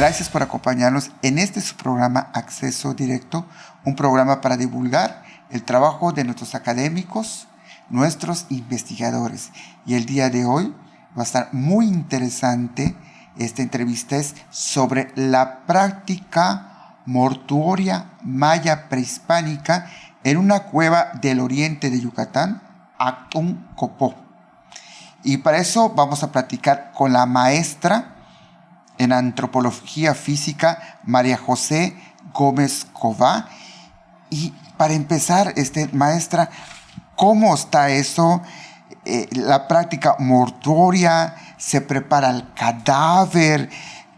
Gracias por acompañarnos en este su programa Acceso Directo, un programa para divulgar el trabajo de nuestros académicos, nuestros investigadores. Y el día de hoy va a estar muy interesante. Esta entrevista es sobre la práctica mortuoria maya prehispánica en una cueva del oriente de Yucatán, Actún Copó. Y para eso vamos a platicar con la maestra en antropología física, María José Gómez Cová. Y para empezar, maestra, ¿cómo está eso? La práctica mortuoria, ¿se prepara el cadáver?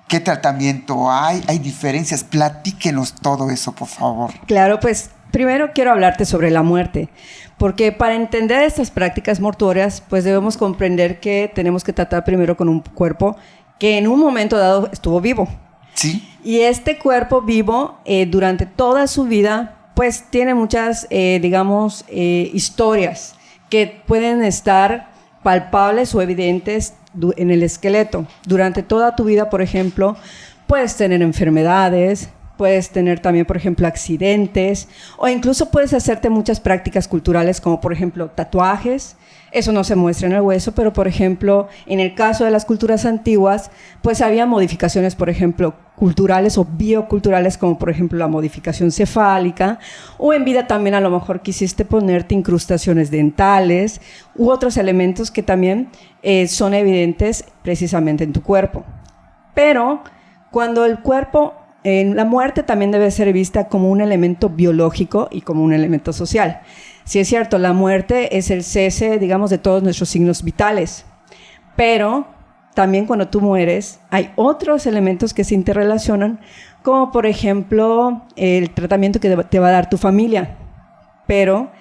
¿Qué tratamiento hay? ¿Hay diferencias? Platíquenos todo eso, por favor. Claro, pues primero quiero hablarte sobre la muerte, porque para entender estas prácticas mortuorias, pues debemos comprender que tenemos que tratar primero con un cuerpo que en un momento dado estuvo vivo. Sí. Y este cuerpo vivo, durante toda su vida, pues tiene muchas, historias que pueden estar palpables o evidentes en el esqueleto. Durante toda tu vida, por ejemplo, puedes tener enfermedades, puedes tener también, por ejemplo, accidentes, o incluso puedes hacerte muchas prácticas culturales, como por ejemplo tatuajes. Eso no se muestra en el hueso, pero por ejemplo, en el caso de las culturas antiguas, pues había modificaciones, por ejemplo, culturales o bioculturales, como por ejemplo la modificación cefálica, o en vida también a lo mejor quisiste ponerte incrustaciones dentales u otros elementos que también son evidentes precisamente en tu cuerpo. Pero cuando el cuerpo, la muerte también debe ser vista como un elemento biológico y como un elemento social. Sí, es cierto, la muerte es el cese, digamos, de todos nuestros signos vitales, pero también cuando tú mueres hay otros elementos que se interrelacionan, como por ejemplo el tratamiento que te va a dar tu familia. Pero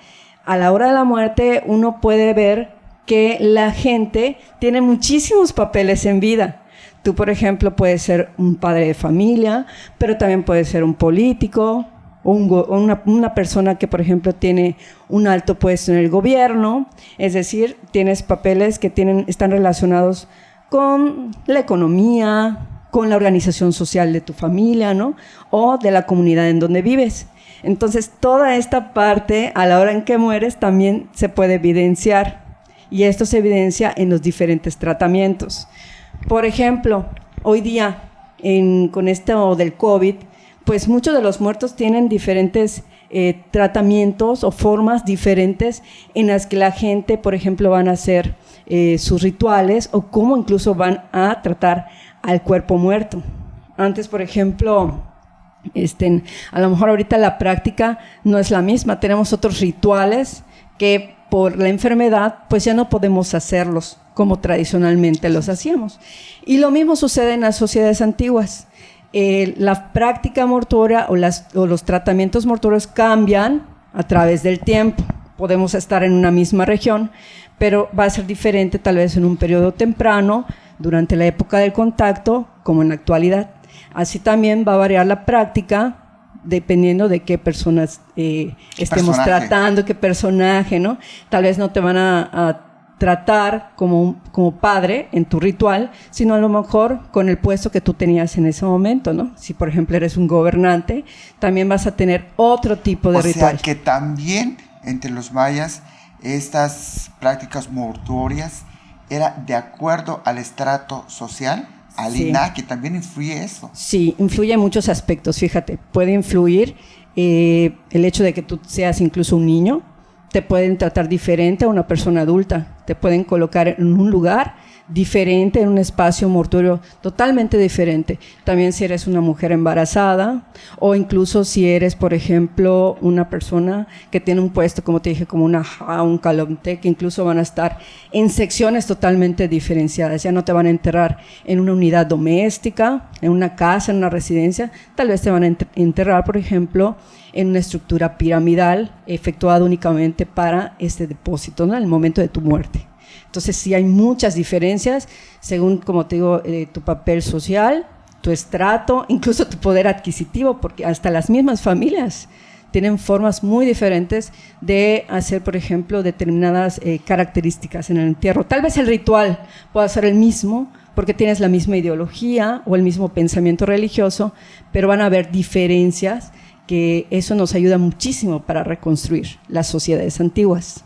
a la hora de la muerte uno puede ver que la gente tiene muchísimos papeles en vida. Tú, por ejemplo, puedes ser un padre de familia, pero también puedes ser un político, o una persona que, por ejemplo, tiene un alto puesto en el gobierno. Es decir, tienes papeles que están relacionados con la economía, con la organización social de tu familia, ¿no? O de la comunidad en donde vives. Entonces, toda esta parte, a la hora en que mueres, también se puede evidenciar. Y esto se evidencia en los diferentes tratamientos. Por ejemplo, hoy día, con esto del COVID, pues muchos de los muertos tienen diferentes tratamientos o formas diferentes en las que la gente, por ejemplo, van a hacer sus rituales, o cómo incluso van a tratar al cuerpo muerto. Antes, por ejemplo, a lo mejor ahorita la práctica no es la misma. Tenemos otros rituales que por la enfermedad pues ya no podemos hacerlos como tradicionalmente los hacíamos. Y lo mismo sucede en las sociedades antiguas. La práctica mortuoria o los tratamientos mortuorios cambian a través del tiempo. Podemos estar en una misma región, pero va a ser diferente tal vez en un periodo temprano, durante la época del contacto, como en la actualidad. Así también va a variar la práctica dependiendo de qué personas estemos tratando, qué personaje, ¿no? Tal vez no te van a tratar como padre en tu ritual, sino a lo mejor con el puesto que tú tenías en ese momento, ¿no? Si, por ejemplo, eres un gobernante, también vas a tener otro tipo de ritual. O sea, que también entre los mayas estas prácticas mortuorias era de acuerdo al estrato social, al linaje, que también influye eso. Sí, influye en muchos aspectos, fíjate. Puede influir el hecho de que tú seas incluso un niño. Te pueden tratar diferente a una persona adulta, te pueden colocar en un lugar diferente, en un espacio mortuorio totalmente diferente. También si eres una mujer embarazada, o incluso si eres, por ejemplo, una persona que tiene un puesto, como te dije, como un calomte, que incluso van a estar en secciones totalmente diferenciadas. Ya no te van a enterrar en una unidad doméstica, en una casa, en una residencia. Tal vez te van a enterrar, por ejemplo, en una estructura piramidal efectuada únicamente para este depósito, ¿no? En el momento de tu muerte. Entonces sí hay muchas diferencias según, como te digo, tu papel social, tu estrato, incluso tu poder adquisitivo, porque hasta las mismas familias tienen formas muy diferentes de hacer, por ejemplo, determinadas características en el entierro. Tal vez el ritual pueda ser el mismo, porque tienes la misma ideología o el mismo pensamiento religioso, pero van a haber diferencias que eso nos ayuda muchísimo para reconstruir las sociedades antiguas.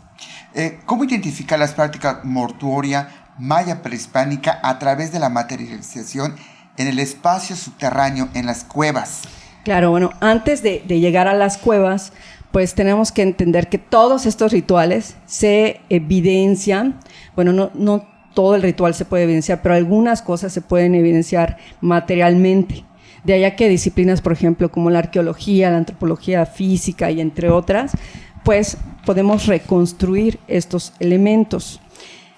¿Cómo identificar las prácticas mortuoria maya prehispánica a través de la materialización en el espacio subterráneo, en las cuevas? Claro, bueno, antes de llegar a las cuevas, pues tenemos que entender que todos estos rituales se evidencian, bueno, no todo el ritual se puede evidenciar, pero algunas cosas se pueden evidenciar materialmente. De allá que disciplinas, por ejemplo, como la arqueología, la antropología física y entre otras, pues podemos reconstruir estos elementos.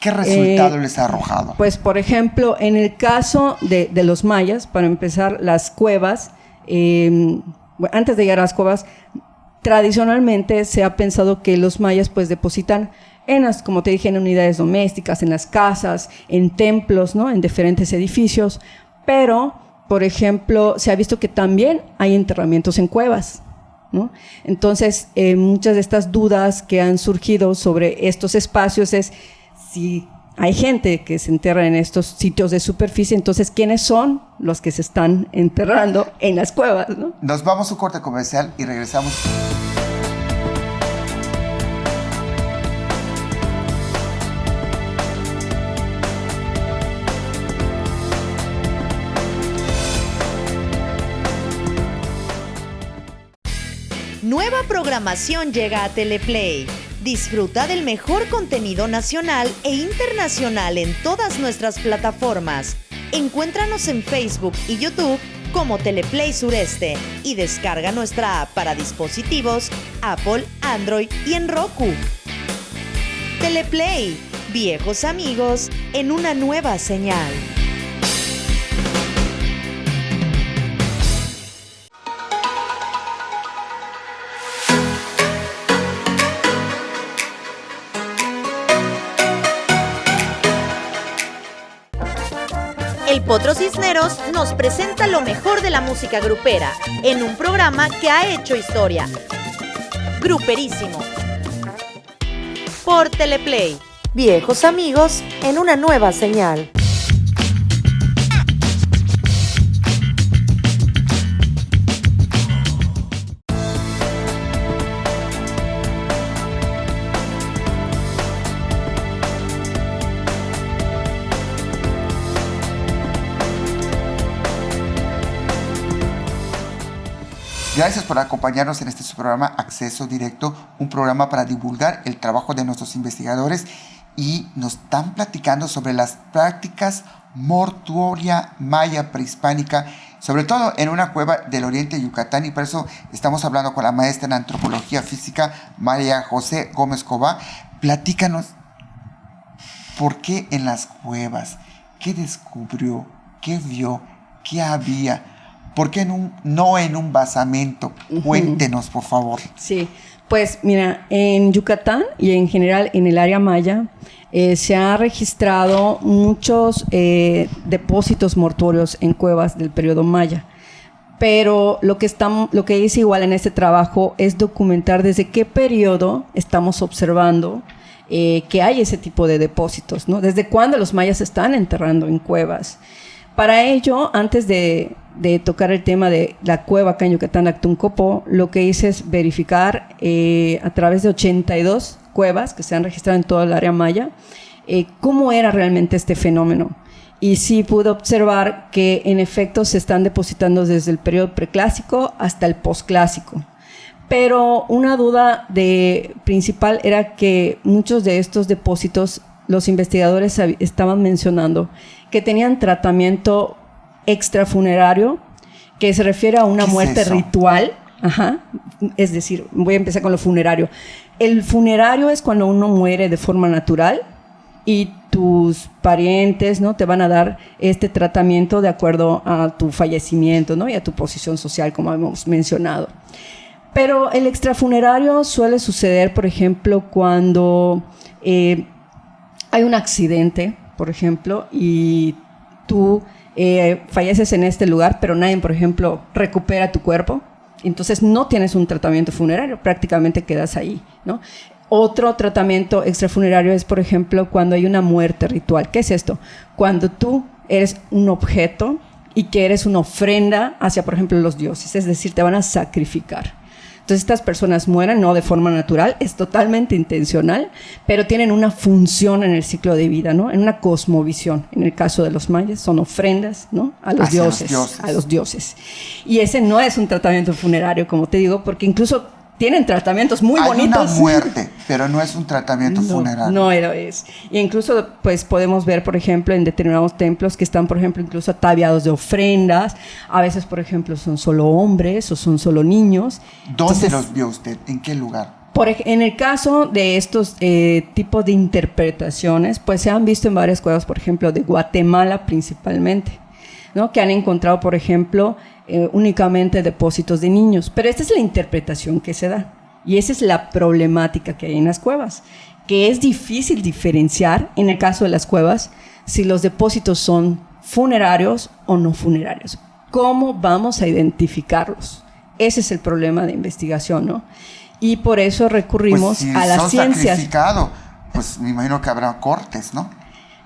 ¿Qué resultado les ha arrojado? Pues, por ejemplo, en el caso de los mayas, para empezar, las cuevas, antes de llegar a las cuevas, tradicionalmente se ha pensado que los mayas pues depositan como te dije, en unidades domésticas, en las casas, en templos, ¿no? En diferentes edificios, pero, por ejemplo, se ha visto que también hay enterramientos en cuevas, ¿no? Entonces, muchas de estas dudas que han surgido sobre estos espacios es si hay gente que se enterra en estos sitios de superficie, entonces, ¿quiénes son los que se están enterrando en las cuevas, ¿no? Nos vamos a un corte comercial y regresamos. Nueva programación llega a Teleplay. Disfruta del mejor contenido nacional e internacional en todas nuestras plataformas. Encuéntranos en Facebook y YouTube como Teleplay Sureste y descarga nuestra app para dispositivos Apple, Android y en Roku. Teleplay, viejos amigos en una nueva señal. El Potro Cisneros nos presenta lo mejor de la música grupera en un programa que ha hecho historia. Gruperísimo. Por Teleplay. Viejos amigos en una nueva señal. Gracias por acompañarnos en este su programa Acceso Directo, un programa para divulgar el trabajo de nuestros investigadores, y nos están platicando sobre las prácticas mortuoria maya prehispánica, sobre todo en una cueva del oriente de Yucatán, y por eso estamos hablando con la maestra en antropología física, María José Gómez Cobá. Platícanos, ¿por qué en las cuevas? ¿Qué descubrió? ¿Qué vio? ¿Qué había? ¿Por qué no en un basamento? Cuéntenos, por favor. Sí, pues mira, en Yucatán y en general en el área maya se ha registrado muchos depósitos mortuorios en cuevas del periodo maya. Pero lo que es igual en este trabajo es documentar desde qué periodo estamos observando que hay ese tipo de depósitos, ¿no? Desde cuándo los mayas están enterrando en cuevas. Para ello, antes de tocar el tema de la cueva acá en Yucatán, Actuncopo, lo que hice es verificar a través de 82 cuevas que se han registrado en toda el área maya, cómo era realmente este fenómeno. Y sí pude observar que en efecto se están depositando desde el periodo preclásico hasta el posclásico. Pero una duda principal era que muchos de estos depósitos, los investigadores estaban mencionando que tenían tratamiento extrafunerario, que se refiere a una muerte ritual. Ajá. Es decir, voy a empezar con lo funerario. El funerario es cuando uno muere de forma natural y tus parientes, ¿no?, te van a dar este tratamiento de acuerdo a tu fallecimiento, ¿no?, y a tu posición social, como hemos mencionado. Pero el extrafunerario suele suceder, por ejemplo, cuando hay un accidente, por ejemplo, y tú falleces en este lugar, pero nadie, por ejemplo, recupera tu cuerpo, Entonces no tienes un tratamiento funerario, prácticamente quedas ahí, ¿no? Otro tratamiento extrafunerario es, por ejemplo, cuando hay una muerte ritual. ¿Qué es esto? Cuando tú eres un objeto y que eres una ofrenda hacia, por ejemplo, los dioses, es decir, te van a sacrificar. Entonces estas personas mueren no de forma natural, es totalmente intencional, pero tienen una función en el ciclo de vida, ¿no? En una cosmovisión. En el caso de los mayas son ofrendas, ¿no? A los dioses, a los dioses. Y ese no es un tratamiento funerario, como te digo, porque incluso tienen tratamientos muy bonitos. Hay una muerte, pero no es un tratamiento funerario. No lo es. Y incluso pues podemos ver, por ejemplo, en determinados templos que están, por ejemplo, incluso ataviados de ofrendas. A veces, por ejemplo, son solo hombres o son solo niños. ¿Dónde Entonces, los vio usted? ¿En qué lugar? en el caso de estos tipos de interpretaciones, pues se han visto en varias cuevas, por ejemplo, de Guatemala principalmente, ¿no? Que han encontrado, por ejemplo, únicamente depósitos de niños. Pero esta es la interpretación que se da. Y esa es la problemática que hay en las cuevas, que es difícil diferenciar, en el caso de las cuevas, si los depósitos son funerarios o no funerarios. ¿Cómo vamos a identificarlos? Ese es el problema de investigación, ¿no? Y por eso recurrimos pues si a las ciencias. Pues me imagino que habrá cortes, ¿no?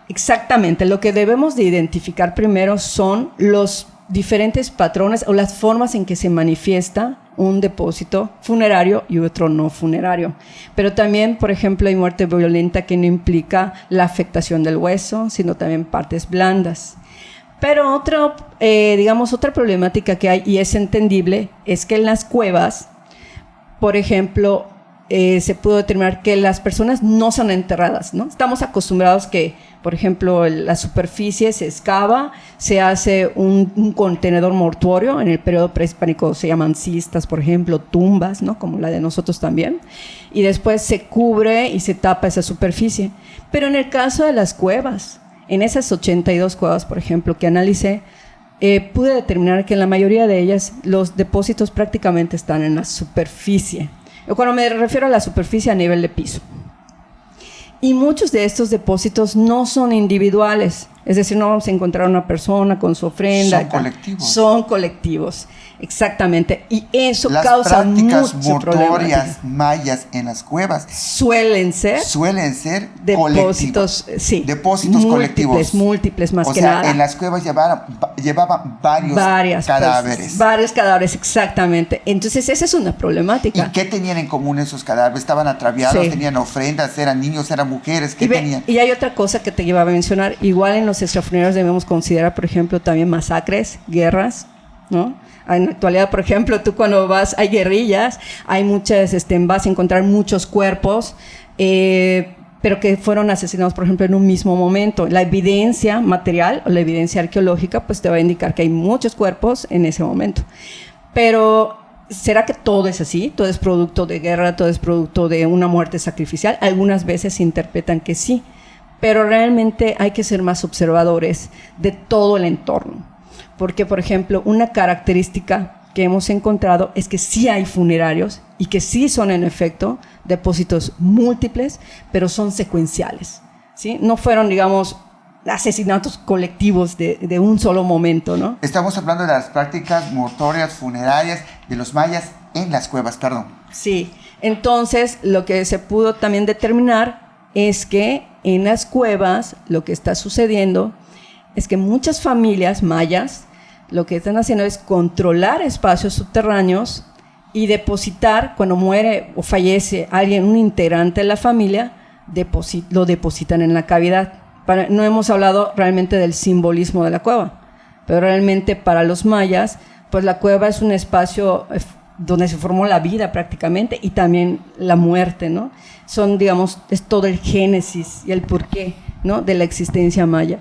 Exactamente. Lo que debemos de identificar primero son los diferentes patrones o las formas en que se manifiesta un depósito funerario y otro no funerario. Pero también, por ejemplo, hay muerte violenta que no implica la afectación del hueso, sino también partes blandas. Pero otra problemática que hay, y es entendible, es que en las cuevas, por ejemplo, se pudo determinar que las personas no son enterradas, ¿no? Estamos acostumbrados que, por ejemplo, la superficie se excava, se hace un contenedor mortuorio. En el periodo prehispánico se llaman cistas, por ejemplo, tumbas, ¿no? Como la de nosotros también. Y después se cubre y se tapa esa superficie. Pero en el caso de las cuevas, en esas 82 cuevas, por ejemplo, que analicé, pude determinar que en la mayoría de ellas los depósitos prácticamente están en la superficie. Cuando me refiero a la superficie, a nivel de piso. Y muchos de estos depósitos no son individuales, es decir, no vamos a encontrar una persona con su ofrenda. Son colectivos. Son colectivos, exactamente. Y eso causa mucho problema. Las prácticas mortuorias mayas en las cuevas suelen ser depósitos, sí, depósitos colectivos. Múltiples más o que sea, nada. en las cuevas llevaban varios cadáveres. Varios cadáveres, exactamente. Entonces esa es una problemática. ¿Y qué tenían en común esos cadáveres? ¿Estaban atraviados? Sí. ¿Tenían ofrendas? ¿Eran niños? ¿Eran mujeres? ¿Qué tenían? Y hay otra cosa que te iba a mencionar. Igual en los extrafunerarios debemos considerar, por ejemplo, también masacres, guerras, ¿no? En la actualidad, por ejemplo, tú cuando vas, hay guerrillas, hay muchas, vas a encontrar muchos cuerpos, pero que fueron asesinados, por ejemplo, en un mismo momento. La evidencia material o la evidencia arqueológica, pues te va a indicar que hay muchos cuerpos en ese momento. Pero ¿será que todo es así? ¿Todo es producto de guerra? ¿Todo es producto de una muerte sacrificial? Algunas veces se interpretan que sí, pero realmente hay que ser más observadores de todo el entorno. Porque, por ejemplo, una característica que hemos encontrado es que sí hay funerarios y que sí son, en efecto, depósitos múltiples, pero son secuenciales, ¿sí? No fueron, digamos, asesinatos colectivos de un solo momento, ¿no? Estamos hablando de las prácticas mortuorias funerarias de los mayas en las cuevas, perdón. Sí, entonces lo que se pudo también determinar es que en las cuevas lo que está sucediendo es que muchas familias mayas lo que están haciendo es controlar espacios subterráneos y depositar, cuando muere o fallece alguien, un integrante de la familia, lo depositan en la cavidad. No hemos hablado realmente del simbolismo de la cueva, pero realmente para los mayas, pues la cueva es un espacio donde se formó la vida prácticamente y también la muerte, ¿no? Son, digamos, es todo el génesis y el porqué, ¿no?, de la existencia maya.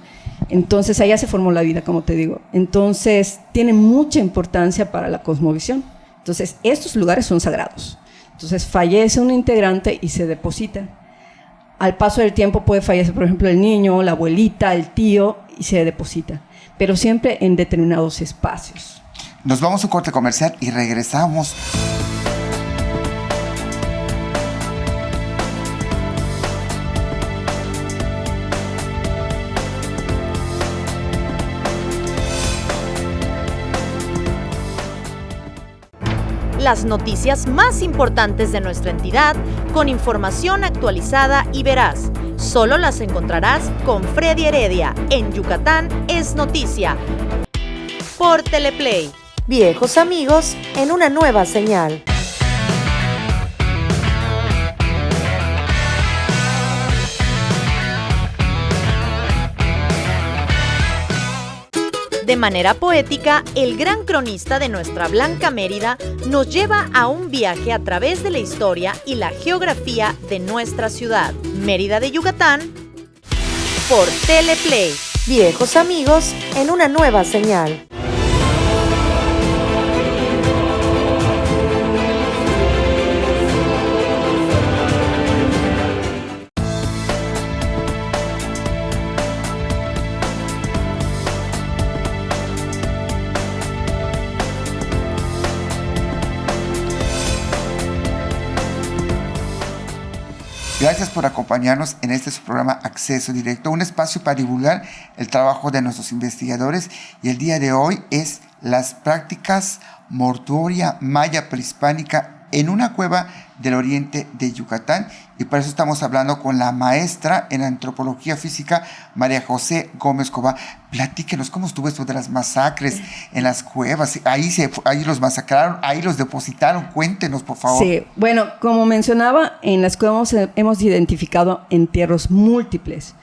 Entonces allá se formó la vida, como te digo. Entonces tiene mucha importancia para la cosmovisión. Entonces estos lugares son sagrados. Entonces fallece un integrante y se deposita. Al paso del tiempo puede fallecer, por ejemplo, el niño, la abuelita, el tío, y se deposita. Pero siempre en determinados espacios. Nos vamos a un corte comercial y regresamos. las noticias más importantes de nuestra entidad con información actualizada y veraz. Solo las encontrarás con Freddy Heredia en Yucatán es Noticia. Por Teleplay. Viejos amigos en una nueva señal. De manera poética, el gran cronista de nuestra Blanca Mérida nos lleva a un viaje a través de la historia y la geografía de nuestra ciudad, Mérida de Yucatán, por Teleplay. Viejos amigos en una nueva señal. Gracias por acompañarnos en este su programa Acceso Directo, un espacio para divulgar el trabajo de nuestros investigadores, y el día de hoy es las prácticas mortuoria maya prehispánica en una cueva del oriente de Yucatán, y por eso estamos hablando con la maestra en antropología física, María José Gómez Cova. Platíquenos cómo estuvo esto de las masacres en las cuevas. Ahí los masacraron, ahí los depositaron. Cuéntenos, por favor. Sí, bueno, como mencionaba, en las cuevas hemos identificado entierros múltiples,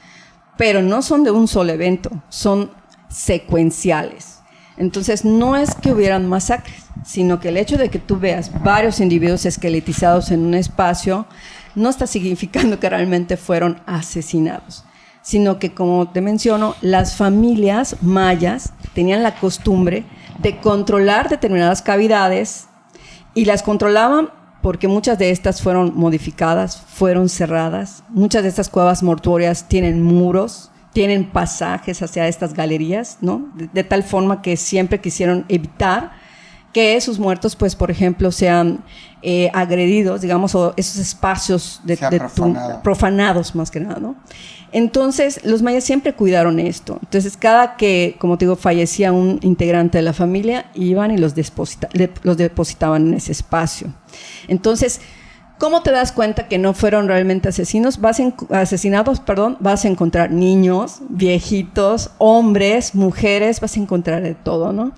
pero no son de un solo evento, son secuenciales. Entonces, no es que hubieran masacres, sino que el hecho de que tú veas varios individuos esqueletizados en un espacio no está significando que realmente fueron asesinados, sino que, como te menciono, las familias mayas tenían la costumbre de controlar determinadas cavidades, y las controlaban porque muchas de estas fueron modificadas, fueron cerradas. Muchas de estas cuevas mortuorias tienen muros, tienen pasajes hacia estas galerías, ¿no? De tal forma que siempre quisieron evitar que sus muertos, pues, por ejemplo, sean agredidos, digamos, o esos espacios profanados más que nada, ¿no? Entonces, los mayas siempre cuidaron esto. Entonces, cada que, como te digo, fallecía un integrante de la familia, iban y los depositaban en ese espacio. Entonces, ¿cómo te das cuenta que no fueron realmente asesinados? Vas a encontrar niños, viejitos, hombres, mujeres, vas a encontrar de todo, ¿no?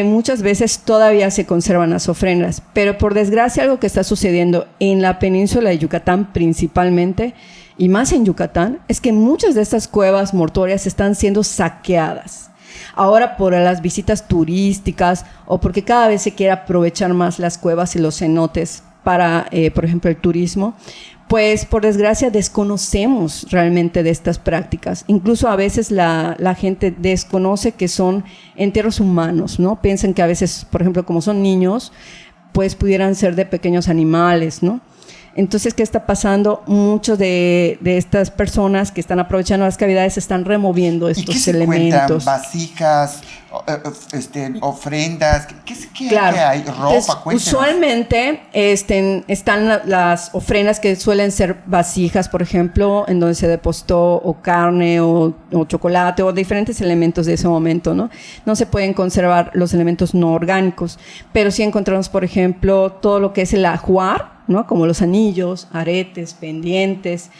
Muchas veces todavía se conservan las ofrendas, pero por desgracia algo que está sucediendo en la península de Yucatán principalmente, y más en Yucatán, es que muchas de estas cuevas mortuorias están siendo saqueadas. Ahora por las visitas turísticas, o porque cada vez se quiere aprovechar más las cuevas y los cenotes para, por ejemplo, el turismo, pues por desgracia desconocemos realmente de estas prácticas. Incluso a veces la gente desconoce que son entierros humanos, ¿no? Piensan que a veces, por ejemplo, como son niños, pues pudieran ser de pequeños animales, ¿no? Entonces, ¿qué está pasando? Muchos de estas personas que están aprovechando las cavidades están removiendo estos elementos. ¿Vasijas, ofrendas? ¿Qué hay? ¿Ropa? Cuéntenos. Usualmente están las ofrendas que suelen ser vasijas, por ejemplo, en donde se depositó o carne o chocolate o diferentes elementos de ese momento, ¿no? No se pueden conservar los elementos no orgánicos, pero sí encontramos, por ejemplo, todo lo que es el ajuar, ¿no? Como los anillos, aretes, pendientes,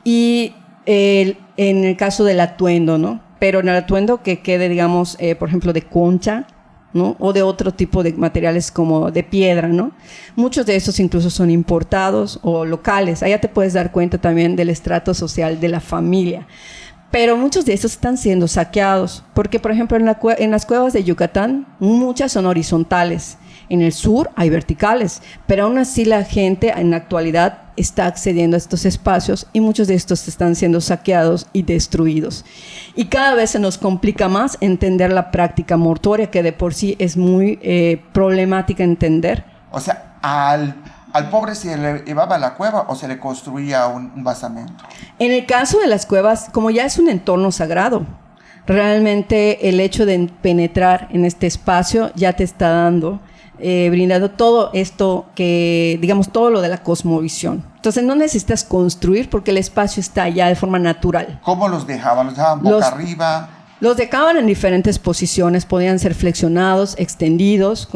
y en el caso del atuendo, ¿no? Pero en el atuendo que quede, digamos, por ejemplo, de concha, ¿no? O de otro tipo de materiales como de piedra, ¿no? Muchos de estos incluso son importados o locales. Allá te puedes dar cuenta también del estrato social de la familia. Pero muchos de estos están siendo saqueados, porque, por ejemplo, en las cuevas de Yucatán, muchas son horizontales. En el sur hay verticales, pero aún así la gente en la actualidad está accediendo a estos espacios, y muchos de estos están siendo saqueados y destruidos. Y cada vez se nos complica más entender la práctica mortuoria, que de por sí es muy problemática entender. O sea, ¿al pobre se le llevaba a la cueva o se le construía un basamento? En el caso de las cuevas, como ya es un entorno sagrado, realmente el hecho de penetrar en este espacio ya te está dando brindando todo esto que, digamos, todo lo de la cosmovisión. Entonces no necesitas construir porque el espacio está ya de forma natural. ¿Cómo los dejaban? ¿Los dejaban boca arriba? Los dejaban en diferentes posiciones, podían ser flexionados, extendidos,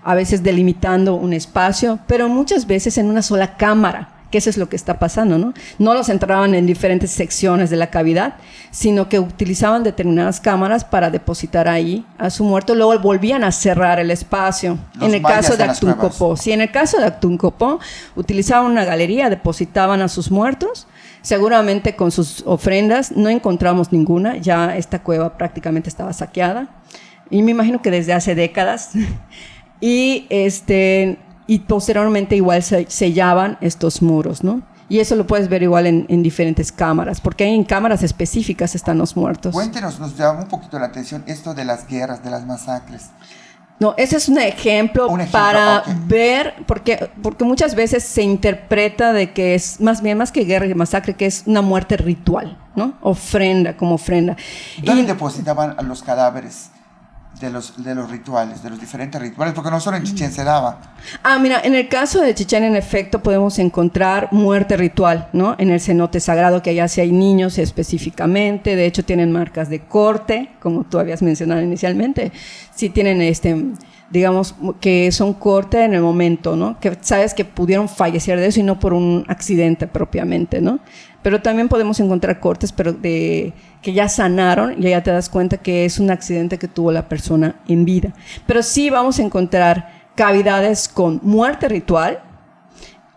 a veces delimitando un espacio, pero muchas veces en una sola cámara, que eso es lo que está pasando, ¿no? No los entraban en diferentes secciones de la cavidad, sino que utilizaban determinadas cámaras para depositar ahí a su muerto, luego volvían a cerrar el espacio. En el caso de Actún Copó, sí, en el caso de Actún Copó, utilizaban una galería, depositaban a sus muertos, seguramente con sus ofrendas. No encontramos ninguna, ya esta cueva prácticamente estaba saqueada, y me imagino que desde hace décadas. Y posteriormente igual sellaban estos muros, ¿no? Y eso lo puedes ver igual en diferentes cámaras, porque en cámaras específicas están los muertos. Cuéntenos, nos llama un poquito la atención esto de las guerras, de las masacres. No, ese es un ejemplo para ver, porque muchas veces se interpreta de que es más que guerra y masacre, que es una muerte ritual, ¿no? Como ofrenda. ¿Dónde depositaban a los cadáveres de los rituales, de los diferentes rituales? Porque no solo en Chichén se daba. Mira, en el caso de Chichén, en efecto, podemos encontrar muerte ritual, ¿no? En el cenote sagrado, que allá sí hay niños específicamente. De hecho, tienen marcas de corte, como tú habías mencionado inicialmente. Sí tienen, digamos, que son corte en el momento, ¿no? Que sabes que pudieron fallecer de eso y no por un accidente propiamente, ¿no? Pero también podemos encontrar cortes, pero que ya sanaron, y ya te das cuenta que es un accidente que tuvo la persona en vida. Pero sí vamos a encontrar cavidades con muerte ritual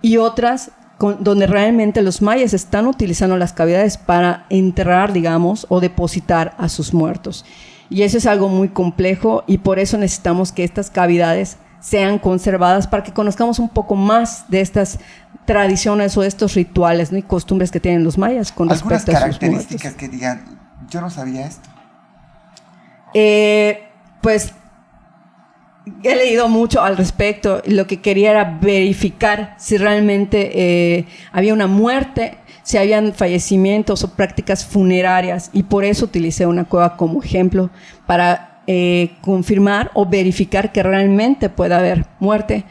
y otras donde realmente los mayas están utilizando las cavidades para enterrar, digamos, o depositar a sus muertos. Y eso es algo muy complejo, y por eso necesitamos que estas cavidades sean conservadas para que conozcamos un poco más de estas tradiciones o estos rituales, ¿no? Y costumbres que tienen los mayas con respecto a sus muertos. Algunas características que digan, yo no sabía esto. Pues he leído mucho al respecto. Lo que quería era verificar si realmente había una muerte, si habían fallecimientos o prácticas funerarias, y por eso utilicé una cueva como ejemplo para confirmar o verificar que realmente puede haber muerte,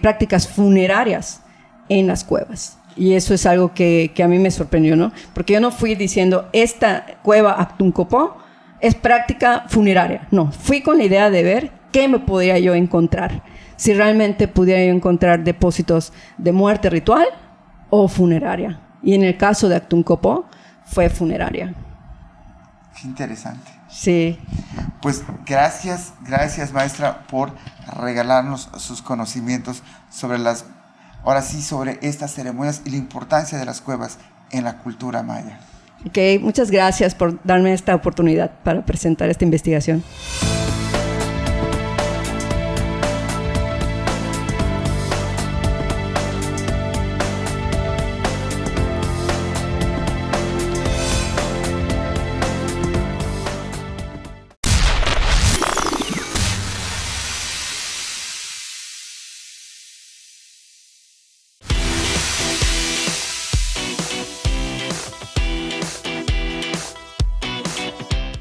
prácticas funerarias en las cuevas. Y eso es algo que a mí me sorprendió, ¿no? Porque yo no fui diciendo, esta cueva Actún Copó es práctica funeraria. No, fui con la idea de ver qué me podría yo encontrar. Si realmente pudiera yo encontrar depósitos de muerte ritual o funeraria. Y en el caso de Actún Copó, fue funeraria. Qué interesante. Sí. Pues gracias maestra por regalarnos sus conocimientos sobre sobre estas ceremonias y la importancia de las cuevas en la cultura maya. Ok, muchas gracias por darme esta oportunidad para presentar esta investigación.